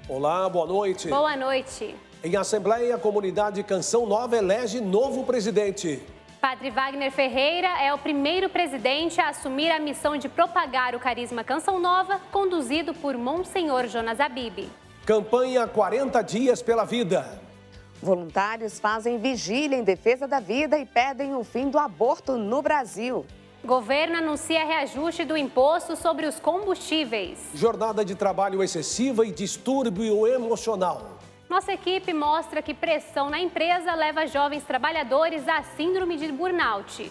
Olá, boa noite. Boa noite. Em Assembleia, a comunidade Canção Nova elege novo presidente. Padre Wagner Ferreira é o primeiro presidente a assumir a missão de propagar o carisma Canção Nova, conduzido por Monsenhor Jonas Abib. Campanha 40 dias pela vida. Voluntários fazem vigília em defesa da vida e pedem o fim do aborto no Brasil. Governo anuncia reajuste do imposto sobre os combustíveis. Jornada de trabalho excessiva e distúrbio emocional. Nossa equipe mostra que pressão na empresa leva jovens trabalhadores à síndrome de burnout.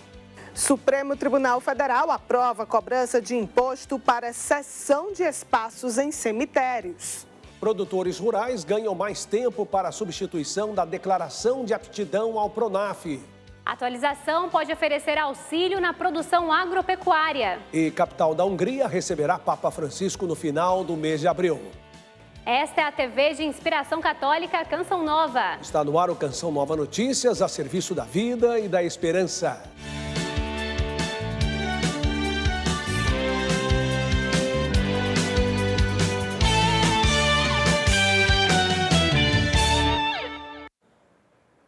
Supremo Tribunal Federal aprova a cobrança de imposto para cessão de espaços em cemitérios. Produtores rurais ganham mais tempo para a substituição da declaração de aptidão ao PRONAF. A atualização pode oferecer auxílio na produção agropecuária. E capital da Hungria receberá Papa Francisco no final do mês de abril. Esta é a TV de inspiração católica Canção Nova. Está no ar o Canção Nova Notícias, a serviço da vida e da esperança.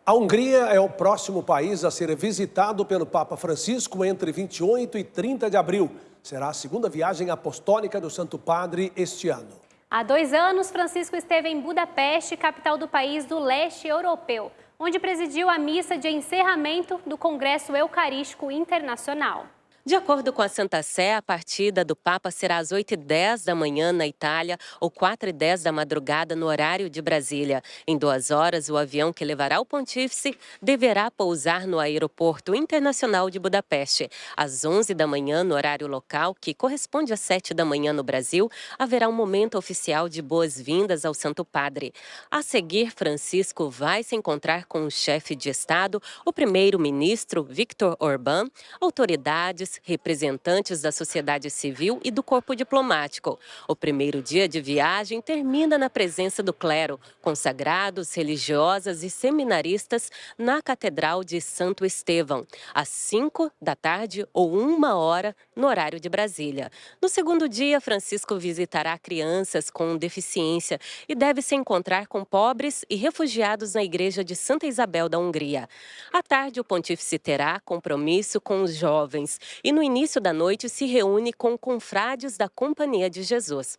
A Hungria é o próximo país a ser visitado pelo Papa Francisco entre 28 e 30 de abril. Será a segunda viagem apostólica do Santo Padre este ano. Há 2 anos, Francisco esteve em Budapeste, capital do país do leste europeu, onde presidiu a missa de encerramento do Congresso Eucarístico Internacional. De acordo com a Santa Sé, a partida do Papa será às 8h10 da manhã na Itália ou 4h10 da madrugada no horário de Brasília. Em 2 horas, o avião que levará o pontífice deverá pousar no aeroporto internacional de Budapeste. Às 11 da manhã, no horário local, que corresponde às 7 da manhã no Brasil, haverá um momento oficial de boas-vindas ao Santo Padre. A seguir, Francisco vai se encontrar com o chefe de Estado, o primeiro-ministro Viktor Orbán, autoridades, representantes da sociedade civil e do corpo diplomático. O primeiro dia de viagem termina na presença do clero, consagrados, religiosas e seminaristas na Catedral de Santo Estevão, às 5 da tarde ou 1h no horário de Brasília. No segundo dia, Francisco visitará crianças com deficiência e deve se encontrar com pobres e refugiados na Igreja de Santa Isabel da Hungria. À tarde, o pontífice terá compromisso com os jovens e no início da noite se reúne com confrades da Companhia de Jesus.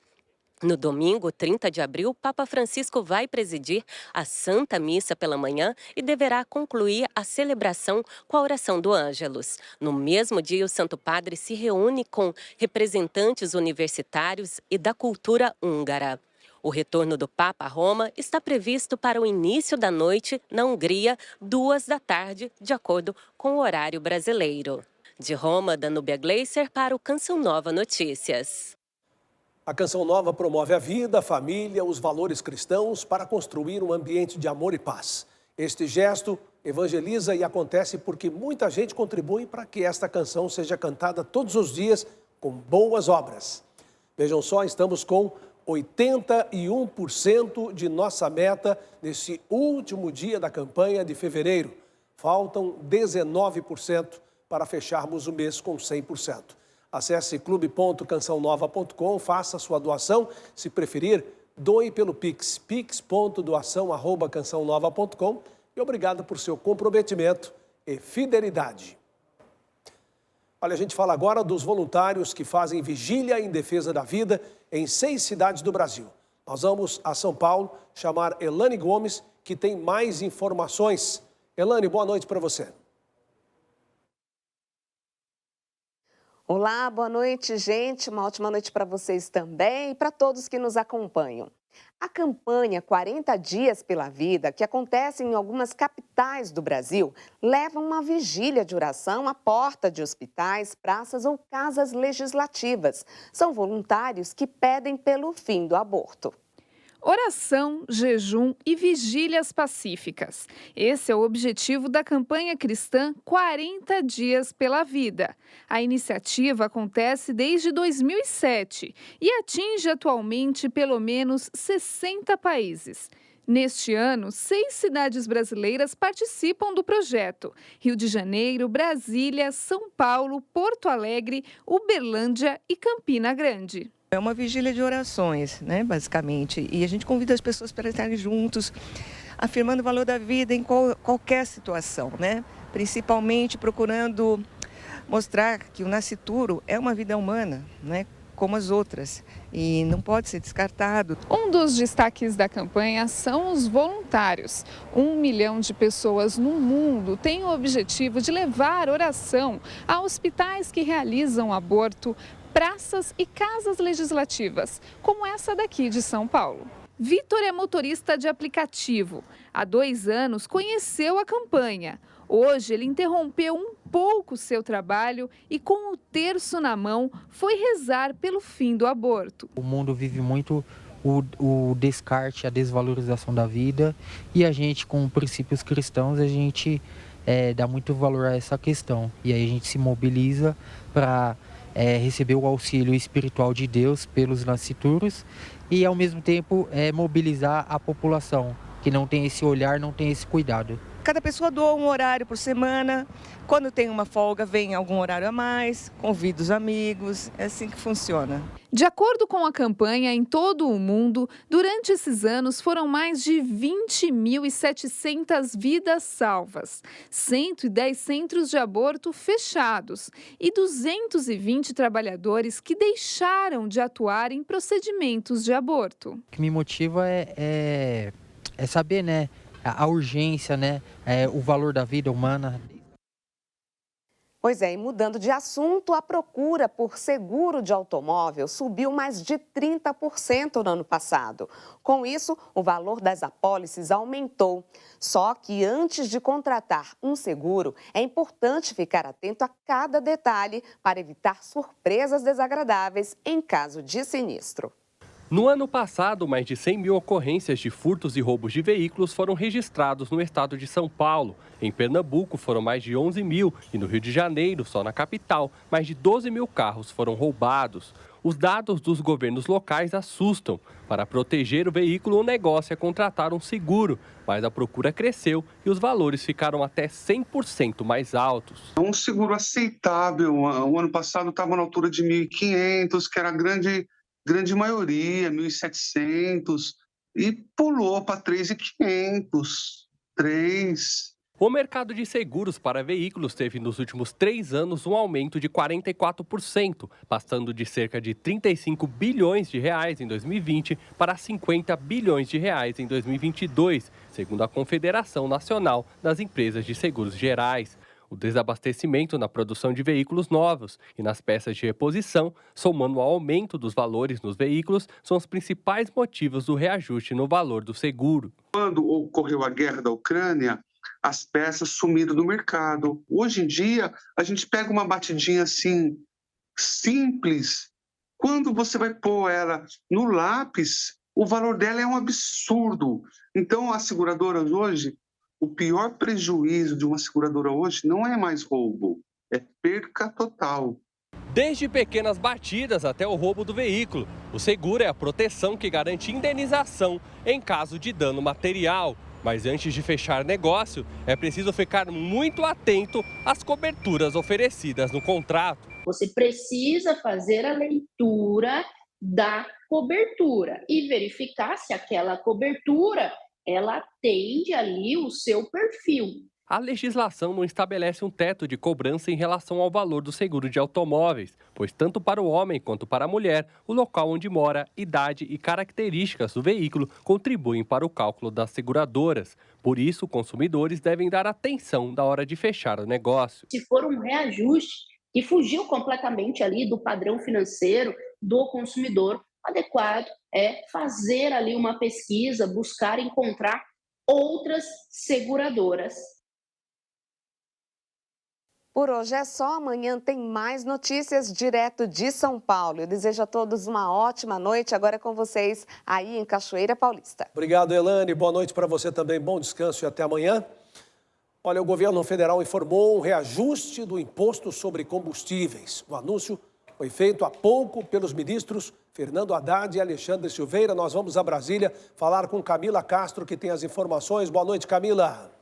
No domingo, 30 de abril, Papa Francisco vai presidir a Santa Missa pela manhã e deverá concluir a celebração com a oração do Ângelus. No mesmo dia, o Santo Padre se reúne com representantes universitários e da cultura húngara. O retorno do Papa a Roma está previsto para o início da noite na Hungria, 2 da tarde, de acordo com o horário brasileiro. De Roma, Danúbia Gleiser para o Canção Nova Notícias. A Canção Nova promove a vida, a família, os valores cristãos para construir um ambiente de amor e paz. Este gesto evangeliza e acontece porque muita gente contribui para que esta canção seja cantada todos os dias com boas obras. Vejam só, estamos com 81% de nossa meta nesse último dia da campanha de fevereiro. Faltam 19% para fecharmos o mês com 100%. Acesse clube.cançãonova.com, faça sua doação. Se preferir, doe pelo Pix, pix.doação@cançãonova.com. E obrigado por seu comprometimento e fidelidade. Olha, a gente fala agora dos voluntários que fazem vigília em defesa da vida em 6 cidades do Brasil. Nós vamos a São Paulo chamar Elane Gomes, que tem mais informações. Elane, boa noite para você. Olá, boa noite, gente. Uma ótima noite para vocês também e para todos que nos acompanham. A campanha 40 Dias pela Vida, que acontece em algumas capitais do Brasil, leva uma vigília de oração à porta de hospitais, praças ou casas legislativas. São voluntários que pedem pelo fim do aborto. Oração, jejum e vigílias pacíficas. Esse é o objetivo da campanha cristã 40 Dias pela Vida. A iniciativa acontece desde 2007 e atinge atualmente pelo menos 60 países. Neste ano, 6 cidades brasileiras participam do projeto: Rio de Janeiro, Brasília, São Paulo, Porto Alegre, Uberlândia e Campina Grande. É uma vigília de orações, né, basicamente, e a gente convida as pessoas para estarem juntos, afirmando o valor da vida em qualquer situação, né, principalmente procurando mostrar que o nascituro é uma vida humana, né, como as outras, e não pode ser descartado. Um dos destaques da campanha são os voluntários. 1 milhão de pessoas no mundo têm o objetivo de levar oração a hospitais que realizam aborto, praças e casas legislativas, como essa daqui de São Paulo. Vitor é motorista de aplicativo. Há 2 anos conheceu a campanha. Hoje ele interrompeu um pouco seu trabalho e, com o terço na mão, foi rezar pelo fim do aborto. O mundo vive muito o descarte, a desvalorização da vida, e a gente, com princípios cristãos, a gente dá muito valor a essa questão. E aí a gente se mobiliza para receber o auxílio espiritual de Deus pelos nascituros e, ao mesmo tempo, mobilizar a população, que não tem esse olhar, não tem esse cuidado. Cada pessoa doa um horário por semana. Quando tem uma folga, vem algum horário a mais, convida os amigos, é assim que funciona. De acordo com a campanha, em todo o mundo, durante esses anos foram mais de 20.700 vidas salvas, 110 centros de aborto fechados e 220 trabalhadores que deixaram de atuar em procedimentos de aborto. O que me motiva é saber, né, a urgência, né, o valor da vida humana. Pois é, e mudando de assunto, a procura por seguro de automóvel subiu mais de 30% no ano passado. Com isso, o valor das apólices aumentou. Só que antes de contratar um seguro, é importante ficar atento a cada detalhe para evitar surpresas desagradáveis em caso de sinistro. No ano passado, mais de 100 mil ocorrências de furtos e roubos de veículos foram registrados no estado de São Paulo. Em Pernambuco, foram mais de 11 mil e no Rio de Janeiro, só na capital, mais de 12 mil carros foram roubados. Os dados dos governos locais assustam. Para proteger o veículo, o negócio é contratar um seguro, mas a procura cresceu e os valores ficaram até 100% mais altos. Um seguro aceitável, o ano passado estava na altura de 1.500, que era a grande maioria, 1.700, e pulou para 3.500, 3. O mercado de seguros para veículos teve nos últimos 3 anos um aumento de 44%, passando de cerca de 35 bilhões de reais em 2020 para 50 bilhões de reais em 2022, segundo a Confederação Nacional das Empresas de Seguros Gerais. O desabastecimento na produção de veículos novos e nas peças de reposição, somando ao aumento dos valores nos veículos, são os principais motivos do reajuste no valor do seguro. Quando ocorreu a guerra da Ucrânia, as peças sumiram do mercado. Hoje em dia, a gente pega uma batidinha assim, simples. Quando você vai pôr ela no lápis, o valor dela é um absurdo. Então, as seguradoras hoje, o pior prejuízo de uma seguradora hoje não é mais roubo, é perca total. Desde pequenas batidas até o roubo do veículo, o seguro é a proteção que garante indenização em caso de dano material. Mas antes de fechar negócio, é preciso ficar muito atento às coberturas oferecidas no contrato. Você precisa fazer a leitura da cobertura e verificar se aquela cobertura ela atende ali o seu perfil. A legislação não estabelece um teto de cobrança em relação ao valor do seguro de automóveis, pois tanto para o homem quanto para a mulher, o local onde mora, idade e características do veículo contribuem para o cálculo das seguradoras. Por isso, consumidores devem dar atenção na hora de fechar o negócio. Se for um reajuste que fugiu completamente ali do padrão financeiro do consumidor, adequado é fazer ali uma pesquisa, buscar encontrar outras seguradoras. Por hoje é só, amanhã tem mais notícias direto de São Paulo. Eu desejo a todos uma ótima noite, agora é com vocês aí em Cachoeira Paulista. Obrigado, Elane, boa noite para você também, bom descanso e até amanhã. Olha, o governo federal informou um reajuste do imposto sobre combustíveis. O anúncio foi feito há pouco pelos ministros Fernando Haddad e Alexandre Silveira. Nós vamos a Brasília falar com Camila Castro, que tem as informações. Boa noite, Camila.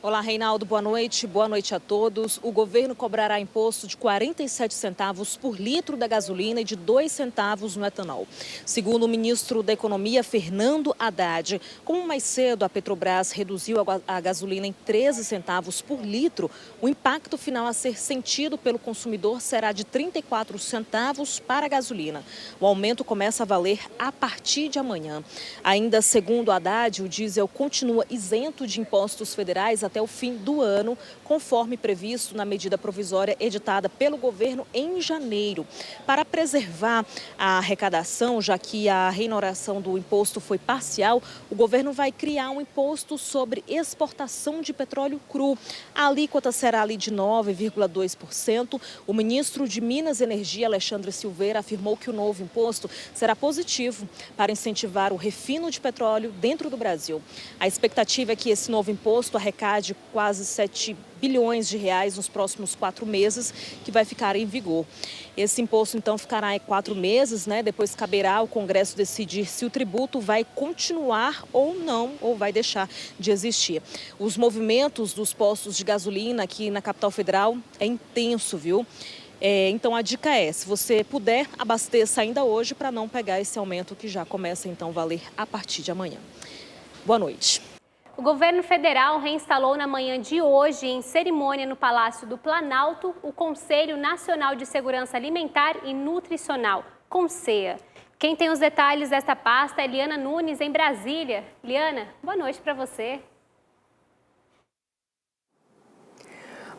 Olá, Reinaldo, boa noite a todos. O governo cobrará imposto de 47 centavos por litro da gasolina e de 2 centavos no etanol. Segundo o ministro da Economia, Fernando Haddad, como mais cedo a Petrobras reduziu a gasolina em 13 centavos por litro, o impacto final a ser sentido pelo consumidor será de 34 centavos para a gasolina. O aumento começa a valer a partir de amanhã. Ainda segundo Haddad, o diesel continua isento de impostos federais até o fim do ano, conforme previsto na medida provisória editada pelo governo em janeiro. Para preservar a arrecadação, já que a reinoração do imposto foi parcial, o governo vai criar um imposto sobre exportação de petróleo cru. A alíquota será ali de 9,2%. O ministro de Minas e Energia, Alexandre Silveira, afirmou que o novo imposto será positivo para incentivar o refino de petróleo dentro do Brasil. A expectativa é que esse novo imposto arrecade quase 7 bilhões de reais nos próximos 4 meses, que vai ficar em vigor. Esse imposto, então, ficará em 4 meses, né? Depois caberá ao Congresso decidir se o tributo vai continuar ou não, ou vai deixar de existir. Os movimentos dos postos de gasolina aqui na capital federal é intenso, viu? Então, a dica é, se você puder, abasteça ainda hoje para não pegar esse aumento que já começa, então, a valer a partir de amanhã. Boa noite. O governo federal reinstalou na manhã de hoje, em cerimônia no Palácio do Planalto, o Conselho Nacional de Segurança Alimentar e Nutricional, CONSEA. Quem tem os detalhes desta pasta é Liana Nunes, em Brasília. Liana, boa noite para você.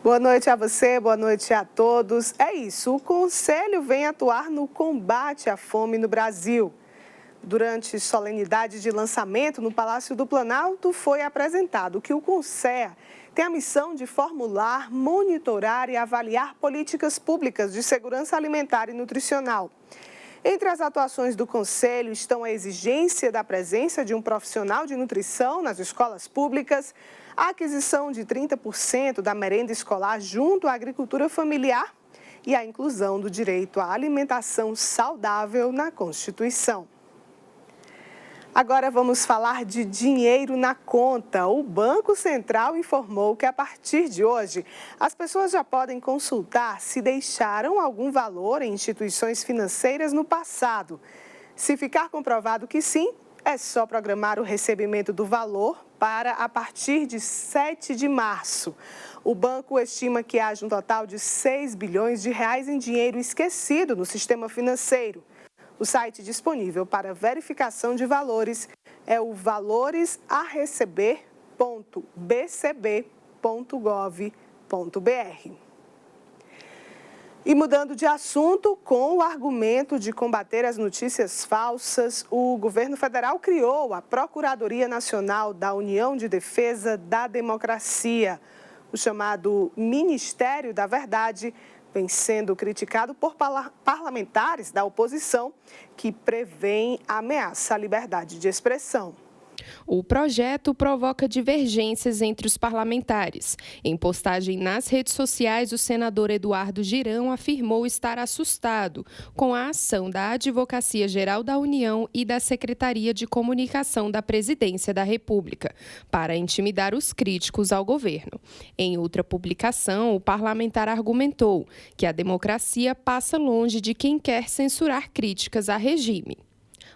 Boa noite a você, boa noite a todos. É isso, o Conselho vem atuar no combate à fome no Brasil. Durante solenidade de lançamento no Palácio do Planalto, foi apresentado que o CONSEA tem a missão de formular, monitorar e avaliar políticas públicas de segurança alimentar e nutricional. Entre as atuações do Conselho estão a exigência da presença de um profissional de nutrição nas escolas públicas, a aquisição de 30% da merenda escolar junto à agricultura familiar e a inclusão do direito à alimentação saudável na Constituição. Agora vamos falar de dinheiro na conta. O Banco Central informou que a partir de hoje, as pessoas já podem consultar se deixaram algum valor em instituições financeiras no passado. Se ficar comprovado que sim, é só programar o recebimento do valor para a partir de 7 de março. O banco estima que haja um total de 6 bilhões de reais em dinheiro esquecido no sistema financeiro. O site disponível para verificação de valores é o valoresaReceber.bcb.gov.br. E mudando de assunto, com o argumento de combater as notícias falsas, o governo federal criou a Procuradoria Nacional da União de Defesa da Democracia. O chamado Ministério da Verdade vem sendo criticado por parlamentares da oposição que prevêem ameaça à liberdade de expressão. O projeto provoca divergências entre os parlamentares. Em postagem nas redes sociais, o senador Eduardo Girão afirmou estar assustado com a ação da Advocacia Geral da União e da Secretaria de Comunicação da Presidência da República para intimidar os críticos ao governo. Em outra publicação, o parlamentar argumentou que a democracia passa longe de quem quer censurar críticas a regime.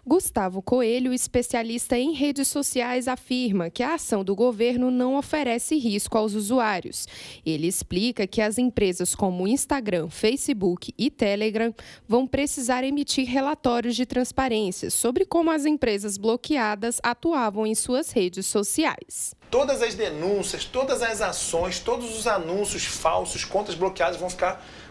Gustavo Coelho, especialista em redes sociais, afirma que a ação do governo não oferece risco aos usuários. Ele explica que as empresas como Instagram, Facebook e Telegram vão precisar emitir relatórios de transparência sobre como as empresas bloqueadas atuavam em suas redes sociais. Todas as denúncias, todas as ações, todos os anúncios falsos, contas bloqueadas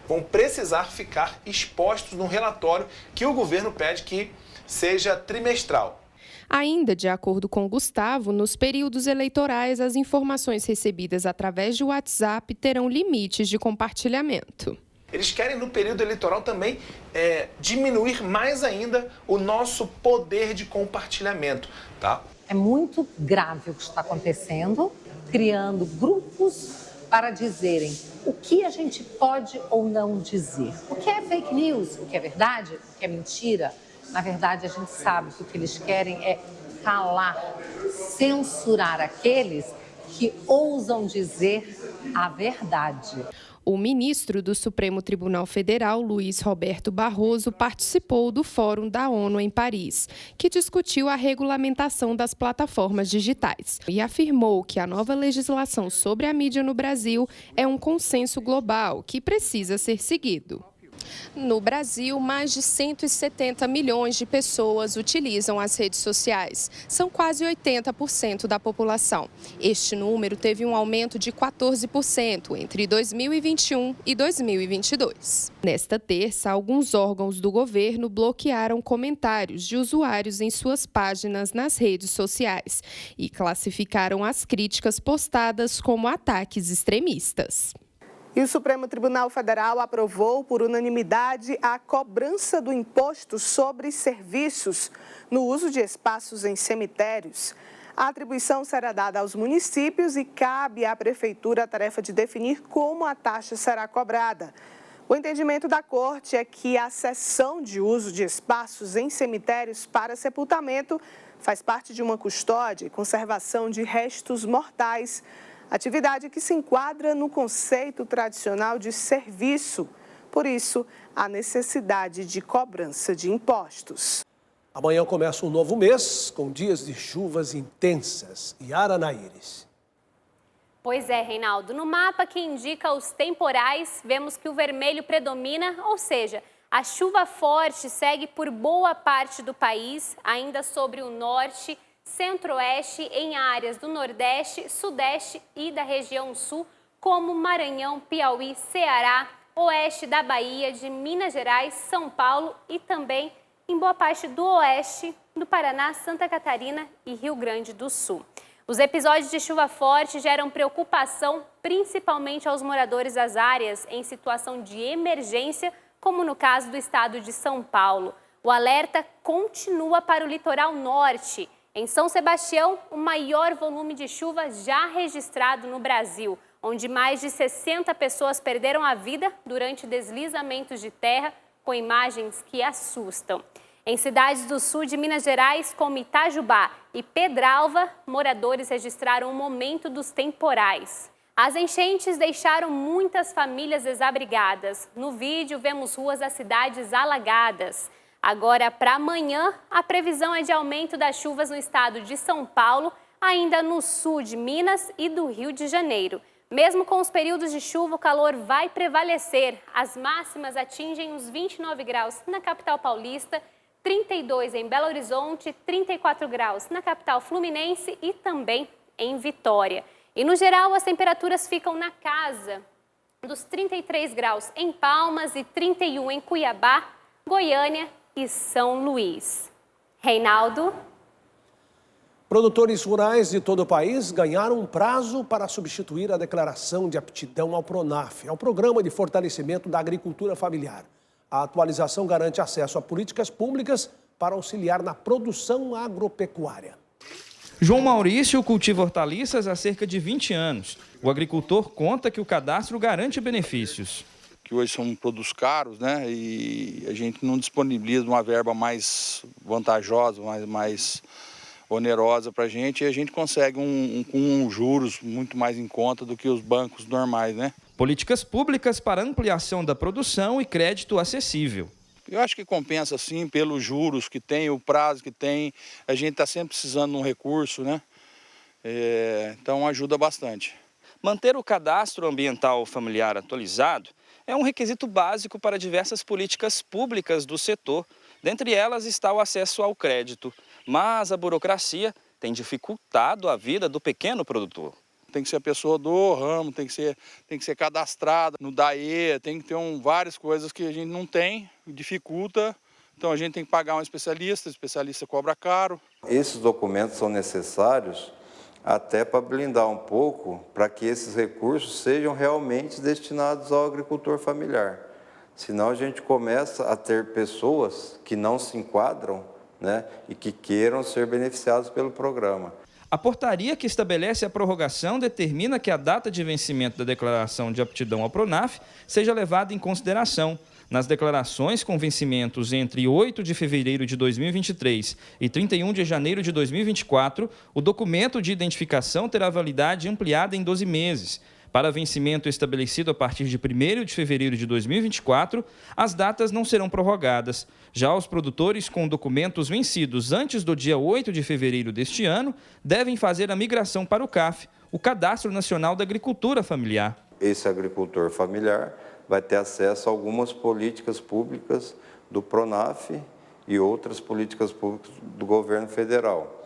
vão precisar ficar expostos no relatório que o governo pede que seja trimestral. Ainda de acordo com Gustavo, nos períodos eleitorais, as informações recebidas através de WhatsApp terão limites de compartilhamento. Eles querem, no período eleitoral, também diminuir mais ainda o nosso poder de compartilhamento, tá? É muito grave o que está acontecendo, criando grupos para dizerem o que a gente pode ou não dizer. O que é fake news, o que é verdade, o que é mentira. Na verdade, a gente sabe que o que eles querem é calar, censurar aqueles que ousam dizer a verdade. O ministro do Supremo Tribunal Federal, Luiz Roberto Barroso, participou do Fórum da ONU em Paris, que discutiu a regulamentação das plataformas digitais e afirmou que a nova legislação sobre a mídia no Brasil é um consenso global que precisa ser seguido. No Brasil, mais de 170 milhões de pessoas utilizam as redes sociais. São quase 80% da população. Este número teve um aumento de 14% entre 2021 e 2022. Nesta terça, alguns órgãos do governo bloquearam comentários de usuários em suas páginas nas redes sociais e classificaram as críticas postadas como ataques extremistas. E o Supremo Tribunal Federal aprovou por unanimidade a cobrança do imposto sobre serviços no uso de espaços em cemitérios. A atribuição será dada aos municípios e cabe à Prefeitura a tarefa de definir como a taxa será cobrada. O entendimento da Corte é que a cessão de uso de espaços em cemitérios para sepultamento faz parte de uma custódia e conservação de restos mortais, atividade que se enquadra no conceito tradicional de serviço. Por isso, a necessidade de cobrança de impostos. Amanhã começa um novo mês, com dias de chuvas intensas. Yara Naires. Pois é, Reinaldo. No mapa que indica os temporais, vemos que o vermelho predomina, ou seja, a chuva forte segue por boa parte do país, ainda sobre o norte, centro-oeste, em áreas do nordeste, sudeste e da região sul, como Maranhão, Piauí, Ceará, oeste da Bahia, de Minas Gerais, São Paulo e também em boa parte do oeste do Paraná, Santa Catarina e Rio Grande do Sul. Os episódios de chuva forte geram preocupação, principalmente aos moradores das áreas em situação de emergência, como no caso do estado de São Paulo. O alerta continua para o litoral norte. Em São Sebastião, o maior volume de chuva já registrado no Brasil, onde mais de 60 pessoas perderam a vida durante deslizamentos de terra, com imagens que assustam. Em cidades do sul de Minas Gerais, como Itajubá e Pedralva, moradores registraram o momento dos temporais. As enchentes deixaram muitas famílias desabrigadas. No vídeo, vemos ruas das cidades alagadas. Agora, para amanhã, a previsão é de aumento das chuvas no estado de São Paulo, ainda no sul de Minas e do Rio de Janeiro. Mesmo com os períodos de chuva, o calor vai prevalecer. As máximas atingem os 29 graus na capital paulista, 32 em Belo Horizonte, 34 graus na capital fluminense e também em Vitória. E, no geral, as temperaturas ficam na casa dos 33 graus em Palmas e 31 em Cuiabá, Goiânia e São Luís. Reinaldo. Produtores rurais de todo o país ganharam um prazo para substituir a declaração de aptidão ao PRONAF, ao Programa de Fortalecimento da Agricultura Familiar. A atualização garante acesso a políticas públicas para auxiliar na produção agropecuária. João Maurício cultiva hortaliças há cerca de 20 anos. O agricultor conta que o cadastro garante benefícios. Que hoje são produtos caros, né? E a gente não disponibiliza uma verba mais vantajosa, mais onerosa para a gente, e a gente consegue com juros muito mais em conta do que os bancos normais, né? Políticas públicas para ampliação da produção e crédito acessível. Eu acho que compensa sim pelos juros que tem, o prazo que tem. A gente está sempre precisando de um recurso, né? Então ajuda bastante. Manter o cadastro ambiental familiar atualizado é um requisito básico para diversas políticas públicas do setor. Dentre elas está o acesso ao crédito, mas a burocracia tem dificultado a vida do pequeno produtor. Tem que ser a pessoa do ramo, tem que ser cadastrada no DAE, tem que ter várias coisas que a gente não tem, dificulta. Então a gente tem que pagar um especialista, o especialista cobra caro. Esses documentos são necessários até para blindar um pouco, para que esses recursos sejam realmente destinados ao agricultor familiar. Senão a gente começa a ter pessoas que não se enquadram, né, e que queiram ser beneficiados pelo programa. A portaria que estabelece a prorrogação determina que a data de vencimento da declaração de aptidão ao PRONAF seja levada em consideração. Nas declarações com vencimentos entre 8 de fevereiro de 2023 e 31 de janeiro de 2024, o documento de identificação terá validade ampliada em 12 meses. Para vencimento estabelecido a partir de 1º de fevereiro de 2024, as datas não serão prorrogadas. Já os produtores com documentos vencidos antes do dia 8 de fevereiro deste ano devem fazer a migração para o CAF, o Cadastro Nacional da Agricultura Familiar. Esse agricultor familiar vai ter acesso a algumas políticas públicas do PRONAF e outras políticas públicas do governo federal.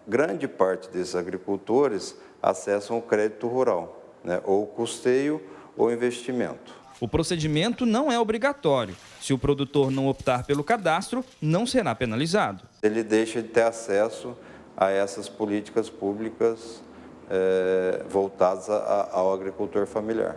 Grande parte desses agricultores acessam o crédito rural, ou custeio ou investimento. O procedimento não é obrigatório. Se o produtor não optar pelo cadastro, não será penalizado. Ele deixa de ter acesso a essas políticas públicas voltadas ao agricultor familiar.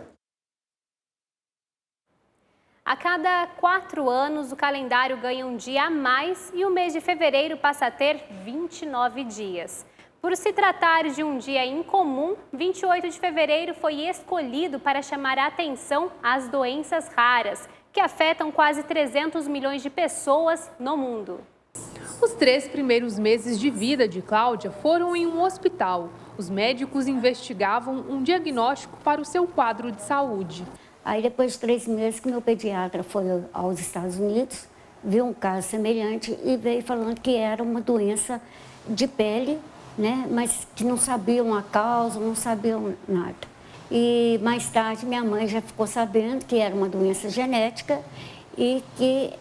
A cada 4 anos, o calendário ganha um dia a mais e o mês de fevereiro passa a ter 29 dias. Por se tratar de um dia incomum, 28 de fevereiro foi escolhido para chamar a atenção às doenças raras, que afetam quase 300 milhões de pessoas no mundo. Os 3 primeiros meses de vida de Cláudia foram em um hospital. Os médicos investigavam um diagnóstico para o seu quadro de saúde. Aí, depois de 3 meses que meu pediatra foi aos Estados Unidos, viu um caso semelhante e veio falando que era uma doença de pele, mas que não sabiam a causa, não sabiam nada. E mais tarde minha mãe já ficou sabendo que era uma doença genética e que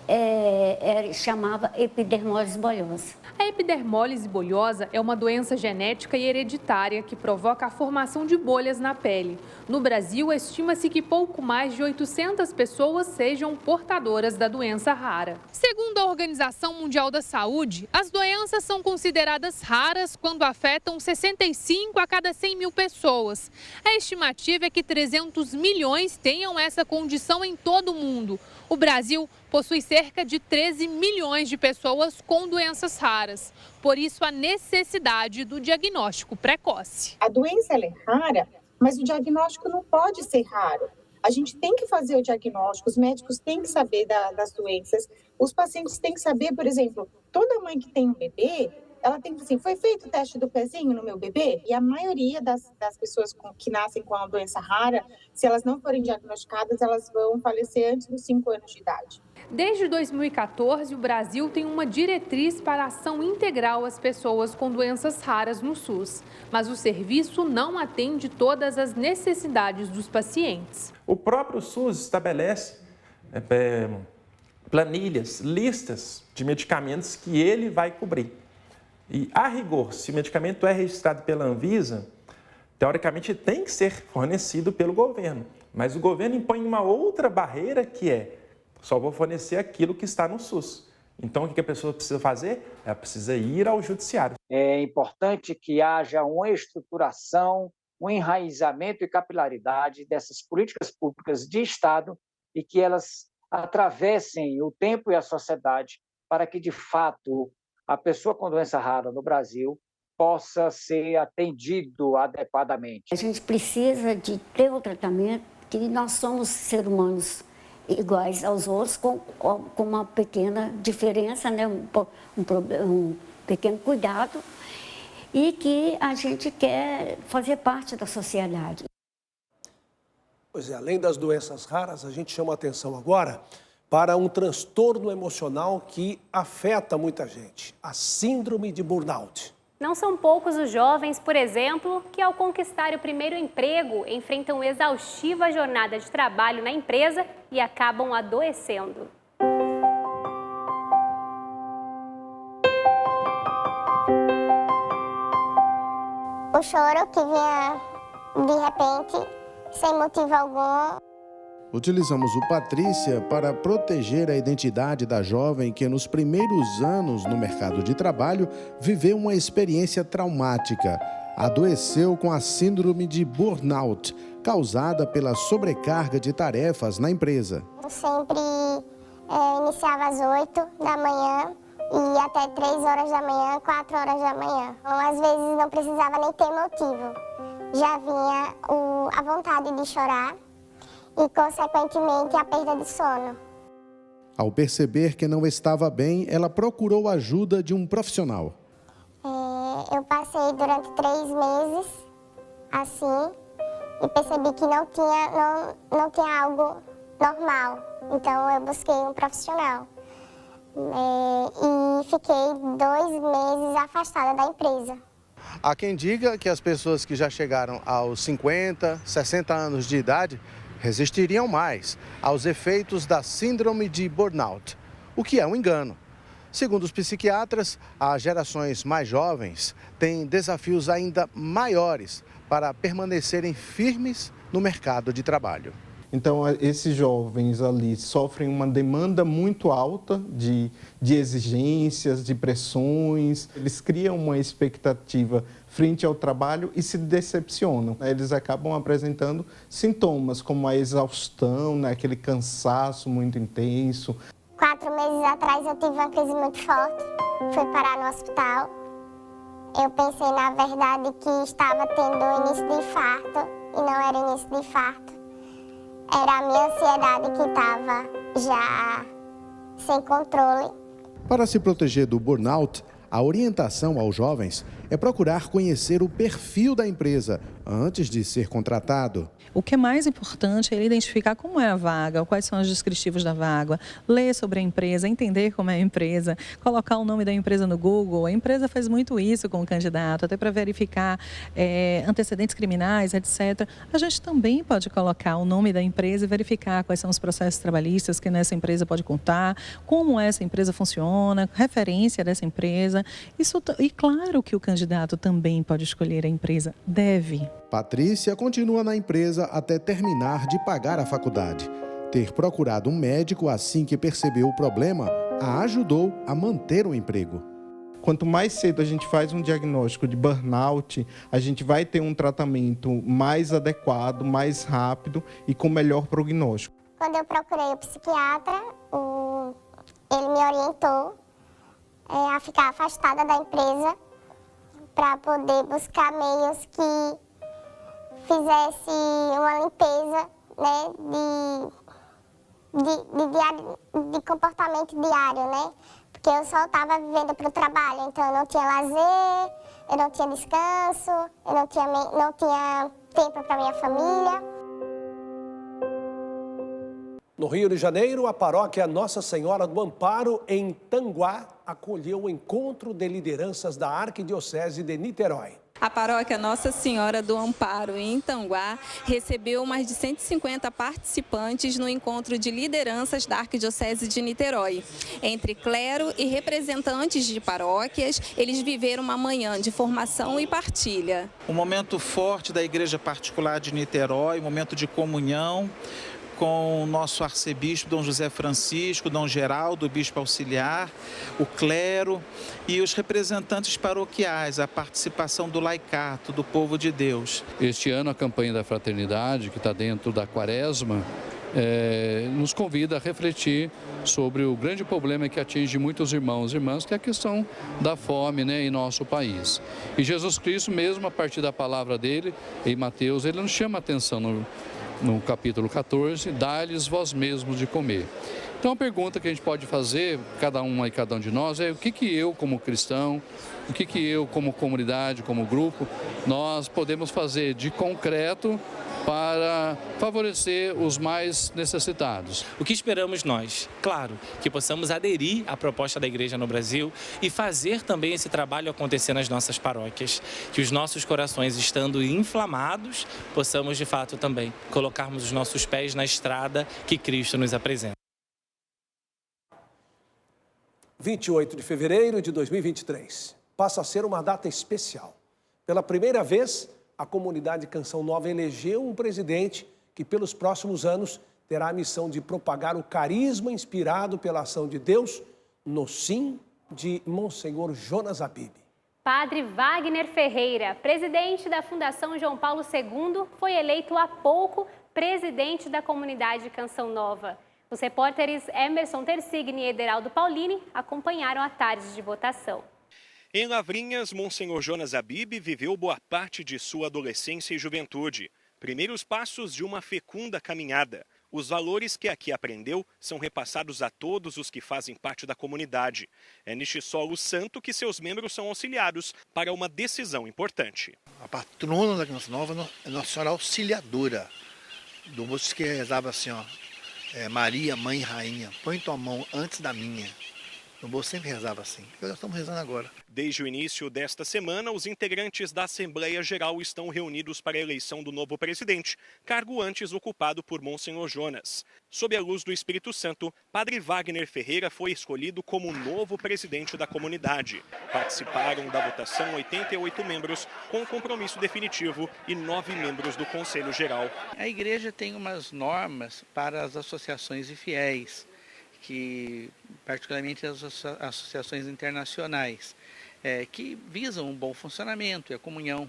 chamava epidermólise bulhosa. A epidermólise bulhosa é uma doença genética e hereditária que provoca a formação de bolhas na pele. No Brasil, estima-se que pouco mais de 800 pessoas sejam portadoras da doença rara. Segundo a Organização Mundial da Saúde, as doenças são consideradas raras quando afetam 65 a cada 100 mil pessoas. A estimativa é que 300 milhões tenham essa condição em todo o mundo. O Brasil possui cerca de 13 milhões de pessoas com doenças raras. Por isso, a necessidade do diagnóstico precoce. A doença é rara, mas o diagnóstico não pode ser raro. A gente tem que fazer o diagnóstico, os médicos têm que saber das doenças, os pacientes têm que saber, por exemplo, toda mãe que tem um bebê, ela tem que dizer, foi feito o teste do pezinho no meu bebê? E a maioria das pessoas que nascem com uma doença rara, se elas não forem diagnosticadas, elas vão falecer antes dos 5 anos de idade. Desde 2014, o Brasil tem uma diretriz para ação integral às pessoas com doenças raras no SUS. Mas o serviço não atende todas as necessidades dos pacientes. O próprio SUS estabelece planilhas, listas de medicamentos que ele vai cobrir. E, a rigor, se o medicamento é registrado pela Anvisa, teoricamente tem que ser fornecido pelo governo. Mas o governo impõe uma outra barreira que só vou fornecer aquilo que está no SUS. Então, o que a pessoa precisa fazer? Ela precisa ir ao judiciário. É importante que haja uma estruturação, um enraizamento e capilaridade dessas políticas públicas de Estado e que elas atravessem o tempo e a sociedade para que, de fato, a pessoa com doença rara no Brasil possa ser atendido adequadamente. A gente precisa de ter o tratamento, que nós somos seres humanos iguais aos outros, com uma pequena diferença, um pequeno cuidado, e que a gente quer fazer parte da sociedade. Pois é, além das doenças raras, a gente chama a atenção agora para um transtorno emocional que afeta muita gente, a síndrome de burnout. Não são poucos os jovens, por exemplo, que ao conquistar o primeiro emprego, enfrentam exaustiva jornada de trabalho na empresa e acabam adoecendo. O choro que vinha de repente, sem motivo algum. Utilizamos o Patrícia para proteger a identidade da jovem que nos primeiros anos no mercado de trabalho viveu uma experiência traumática. Adoeceu com a síndrome de burnout, causada pela sobrecarga de tarefas na empresa. Eu sempre iniciava às 8 da manhã e até 3 horas da manhã, 4 horas da manhã. Às vezes não precisava nem ter motivo. Já vinha a vontade de chorar e, consequentemente, a perda de sono. Ao perceber que não estava bem, ela procurou a ajuda de um profissional. Eu passei durante 3 meses assim e percebi que não tinha algo normal. Então eu busquei um profissional e fiquei 2 meses afastada da empresa. Há quem diga que as pessoas que já chegaram aos 50, 60 anos de idade resistiriam mais aos efeitos da síndrome de burnout, o que é um engano. Segundo os psiquiatras, as gerações mais jovens têm desafios ainda maiores para permanecerem firmes no mercado de trabalho. Então, esses jovens ali sofrem uma demanda muito alta de exigências, de pressões. Eles criam uma expectativa frente ao trabalho e se decepcionam. Eles acabam apresentando sintomas como a exaustão, né, aquele cansaço muito intenso. 4 meses atrás eu tive uma crise muito forte, fui parar no hospital. Eu pensei, na verdade, que estava tendo início de infarto e não era início de infarto. Era a minha ansiedade que estava já sem controle. Para se proteger do burnout, a orientação aos jovens é procurar conhecer o perfil da empresa antes de ser contratado. O que é mais importante é ele identificar como é a vaga, quais são os descritivos da vaga, ler sobre a empresa, entender como é a empresa, colocar o nome da empresa no Google. A empresa faz muito isso com o candidato, até para verificar antecedentes criminais, etc. A gente também pode colocar o nome da empresa e verificar quais são os processos trabalhistas que nessa empresa pode contar, como essa empresa funciona, referência dessa empresa. E claro que o candidato também pode escolher a empresa, deve. Patrícia continua na empresa até terminar de pagar a faculdade. Ter procurado um médico assim que percebeu o problema a ajudou a manter o emprego. Quanto mais cedo a gente faz um diagnóstico de burnout, a gente vai ter um tratamento mais adequado, mais rápido e com melhor prognóstico. Quando eu procurei o psiquiatra, ele me orientou a ficar afastada da empresa para poder buscar meios que fizesse uma limpeza, né, de comportamento diário, né? Porque eu só estava vivendo para o trabalho, então eu não tinha lazer, eu não tinha descanso, eu não tinha tempo para minha família. No Rio de Janeiro, a paróquia Nossa Senhora do Amparo, em Tanguá, acolheu o encontro de lideranças da Arquidiocese de Niterói. A paróquia Nossa Senhora do Amparo, em Tanguá, recebeu mais de 150 participantes no encontro de lideranças da Arquidiocese de Niterói. Entre clero e representantes de paróquias, eles viveram uma manhã de formação e partilha. Um momento forte da Igreja Particular de Niterói, um momento de comunhão com o nosso arcebispo Dom José Francisco, Dom Geraldo, o bispo auxiliar, o clero e os representantes paroquiais, a participação do laicato, do povo de Deus. Este ano a campanha da fraternidade, que está dentro da Quaresma, nos convida a refletir sobre o grande problema que atinge muitos irmãos e irmãs, que é a questão da fome, né, em nosso país. E Jesus Cristo, mesmo a partir da palavra dele, em Mateus, ele nos chama a atenção no capítulo 14, dá-lhes vós mesmos de comer. Então a pergunta que a gente pode fazer, cada uma e cada um de nós, é o que eu como cristão, o que eu como comunidade, como grupo, nós podemos fazer de concreto para favorecer os mais necessitados. O que esperamos nós? Claro, que possamos aderir à proposta da Igreja no Brasil e fazer também esse trabalho acontecer nas nossas paróquias. Que os nossos corações, estando inflamados, possamos de fato também colocarmos os nossos pés na estrada que Cristo nos apresenta. 28 de fevereiro de 2023 passa a ser uma data especial. Pela primeira vez, a comunidade Canção Nova elegeu um presidente que, pelos próximos anos, terá a missão de propagar o carisma inspirado pela ação de Deus no sim de Monsenhor Jonas Abib. Padre Wagner Ferreira, presidente da Fundação João Paulo II, foi eleito há pouco presidente da comunidade Canção Nova. Os repórteres Emerson Tersigni e Ederaldo Paulini acompanharam a tarde de votação. Em Lavrinhas, Monsenhor Jonas Abib viveu boa parte de sua adolescência e juventude. Primeiros passos de uma fecunda caminhada. Os valores que aqui aprendeu são repassados a todos os que fazem parte da comunidade. É neste solo santo que seus membros são auxiliados para uma decisão importante. A patrona da Canção Nova é Nossa Senhora Auxiliadora. Do moço que rezava assim, ó, Maria, Mãe e Rainha, põe tua mão antes da minha. O moço sempre rezava assim. Nós estamos rezando agora. Desde o início desta semana, os integrantes da Assembleia Geral estão reunidos para a eleição do novo presidente, cargo antes ocupado por Monsenhor Jonas. Sob a luz do Espírito Santo, Padre Wagner Ferreira foi escolhido como novo presidente da comunidade. Participaram da votação 88 membros, com compromisso definitivo, e 9 membros do Conselho Geral. A igreja tem umas normas para as associações de fiéis, que particularmente as associações internacionais, que visam um bom funcionamento e a comunhão.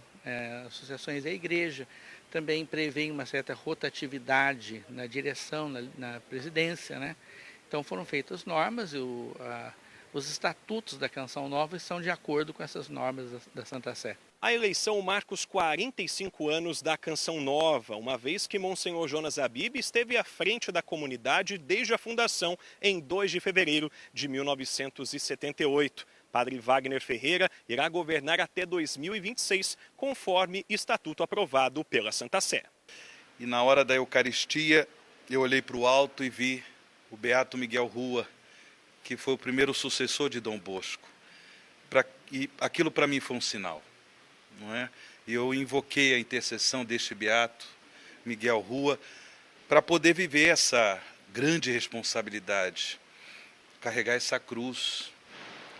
Associações da igreja também prevêem uma certa rotatividade na direção, na presidência, né? Então foram feitas normas e os estatutos da Canção Nova estão de acordo com essas normas da Santa Sé. A eleição marca os 45 anos da Canção Nova, uma vez que Monsenhor Jonas Abib esteve à frente da comunidade desde a fundação em 2 de fevereiro de 1978. Padre Wagner Ferreira irá governar até 2026, conforme estatuto aprovado pela Santa Sé. E na hora da Eucaristia, eu olhei para o alto e vi o Beato Miguel Rua, que foi o primeiro sucessor de Dom Bosco. E aquilo para mim foi um sinal. Não é? Eu invoquei a intercessão deste beato, Miguel Rua, para poder viver essa grande responsabilidade, carregar essa cruz,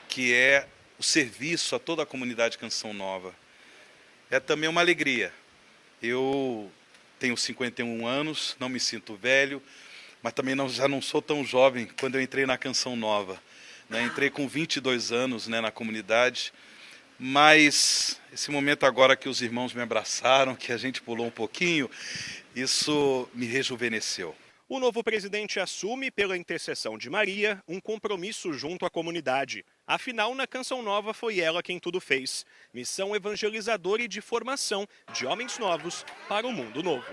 que é o serviço a toda a comunidade Canção Nova. É também uma alegria. Eu tenho 51 anos, não me sinto velho, mas também já não sou tão jovem quando eu entrei na Canção Nova. Né? Entrei com 22 anos, né, na comunidade. Mas esse momento agora que os irmãos me abraçaram, que a gente pulou um pouquinho, isso me rejuvenesceu. O novo presidente assume, pela intercessão de Maria, um compromisso junto à comunidade. Afinal, na Canção Nova foi ela quem tudo fez. Missão evangelizadora e de formação de homens novos para o mundo novo.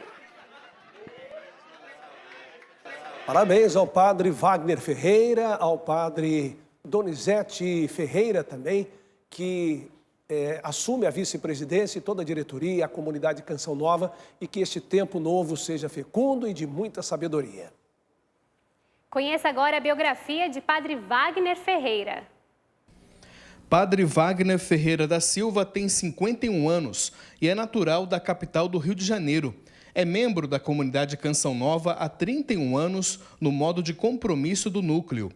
Parabéns ao padre Wagner Ferreira, ao padre Donizete Ferreira também, que assume a vice-presidência e toda a diretoria, a comunidade Canção Nova, e que este tempo novo seja fecundo e de muita sabedoria. Conheça agora a biografia de Padre Wagner Ferreira. Padre Wagner Ferreira da Silva tem 51 anos e é natural da capital do Rio de Janeiro. É membro da comunidade Canção Nova há 31 anos no modo de compromisso do núcleo.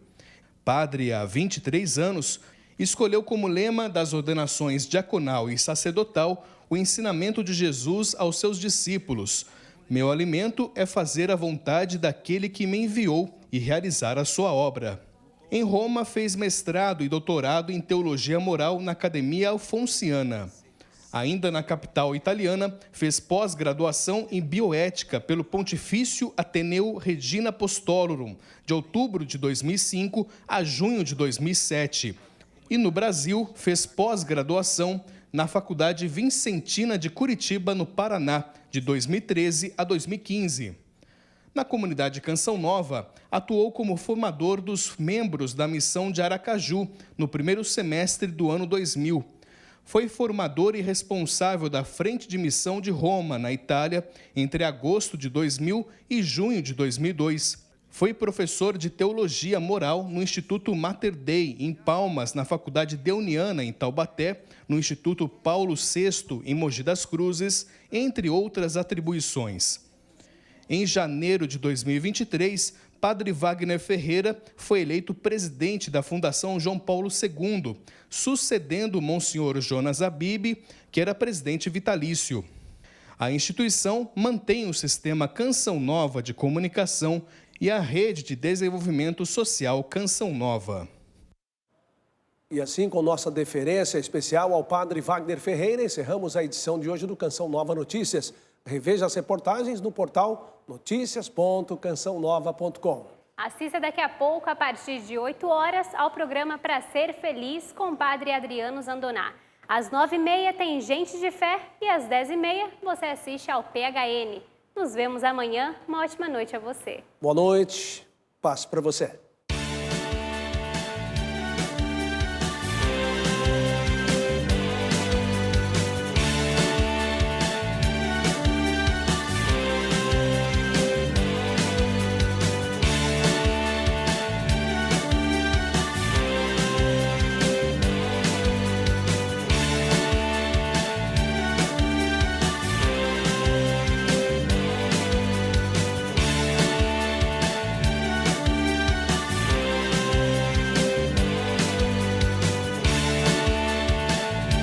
Padre há 23 anos, escolheu como lema das ordenações diaconal e sacerdotal o ensinamento de Jesus aos seus discípulos. Meu alimento é fazer a vontade daquele que me enviou e realizar a sua obra. Em Roma, fez mestrado e doutorado em teologia moral na Academia Alfonsiana. Ainda na capital italiana, fez pós-graduação em bioética pelo Pontifício Ateneu Regina Apostolorum, de outubro de 2005 a junho de 2007. E no Brasil, fez pós-graduação na Faculdade Vincentina de Curitiba, no Paraná, de 2013 a 2015. Na comunidade Canção Nova, atuou como formador dos membros da missão de Aracaju, no primeiro semestre do ano 2000. Foi formador e responsável da Frente de Missão de Roma, na Itália, entre agosto de 2000 e junho de 2002. Foi professor de Teologia Moral no Instituto Mater Dei, em Palmas, na Faculdade Deuniana, em Taubaté, no Instituto Paulo VI, em Mogi das Cruzes, entre outras atribuições. Em janeiro de 2023, Padre Wagner Ferreira foi eleito presidente da Fundação João Paulo II, sucedendo Monsenhor Jonas Abib, que era presidente vitalício. A instituição mantém o sistema Canção Nova de comunicação e a Rede de Desenvolvimento Social Canção Nova. E assim, com nossa deferência especial ao padre Wagner Ferreira, encerramos a edição de hoje do Canção Nova Notícias. Reveja as reportagens no portal noticias.cançãonova.com. Assista daqui a pouco, a partir de 8 horas, ao programa Pra Ser Feliz com o padre Adriano Zandoná. Às 9h30 tem Gente de Fé e às 10h30 você assiste ao PHN. Nos vemos amanhã. Uma ótima noite a você. Boa noite. Paz para você.